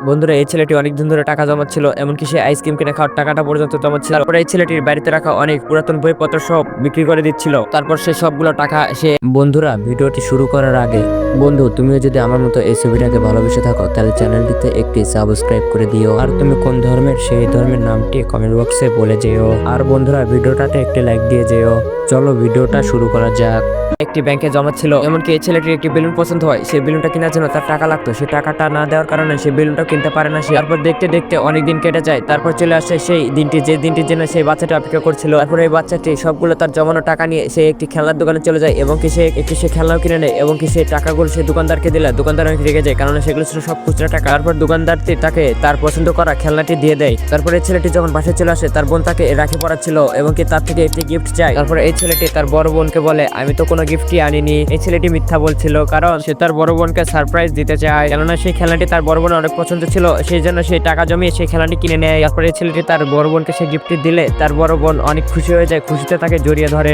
বন্ধুরা এই ছেলেটি অনেক দিন ধরে টাকা জমাচ্ছিল, এমনকি সে আইসক্রিম কিনে খাওয়ার টাকাটা পর্যন্ত জমাচ্ছিল। তারপরে এই ছেলেটির বাড়িতে রাখা অনেক পুরাতন বইপত্র সব বিক্রি করে দিচ্ছিল। তারপর সে সবগুলো টাকা সে বন্ধুরা ভিডিওটি শুরু করার আগে বন্ধু তুমিও যদি আমার মতো এই ছবিটাকে ভালোবেসে থাকো তাহলে চ্যানেলটিতে একটি সাবস্ক্রাইব করে দিও, আর তুমি কোন ধর্মের সেই ধর্মের নামটি কমেন্ট বক্সে বলে যেও, আর বন্ধুরা ভিডিওটাতে একটি লাইক দিয়ে যেও। চলো ভিডিওটা শুরু করা যাক। একটি ব্যাংকে জমা ছিল, এমনকি এই ছেলেটির একটি বেলুন পছন্দ হয়, সেই বেলুনটা কেনার জন্য তার টাকা লাগতো। সেই টাকাটা না দেওয়ার কারণে সেই বেলুনটা কিনতে পারে না সে। তারপর দেখতে দেখতে অনেক দিন কেটে যায়। তারপর চলে আসে সেই দিনটি, যে দিনটির জন্য সেই বাচ্চাটা অপেক্ষা করছিল। তারপর এই বাচ্চাটি সবগুলো তার জমানো টাকা নিয়ে সে একটি খেলনার দোকানে চলে যায় এবং কি সে একটি খেলনাও কিনে নেয় এবং কি সেই টাকাগুলো সে দোকানদারকে দিলে দোকানদার অনেক রেগে যায়, কারণ সেগুলো ছিল সব খুচরা টাকা। তারপর দোকানদারটি তাকে তার পছন্দ করা খেলনাটি দিয়ে দেয়। তারপরে এই ছেলেটি যখন বাসায় চলে আসে তার বোন তাকে রাখি পড়াচ্ছিল এবং কি তার থেকে একটি গিফট চায়। তারপরে এই ছেলেটি তার বড় বোনকে বলে আমি তো কোনো গিফটই আনিনি। এই ছেলেটি মিথ্যা বলছিল, কারণ সে তার বড় বোনকে সারপ্রাইজ দিতে চায়, কেননা সেই খেলনাটি তার বড় বোন অনেক পছন্দ ছিল, সেই জন্য সেই টাকা জমিয়ে সেই খেলনাটি কিনে নেয়। তারপরে এই ছেলেটি তার বড় বোনকে সেই গিফটটি দিলে তার বড় বোন অনেক খুশি হয়ে যায়, খুশিতে তাকে জড়িয়ে ধরে।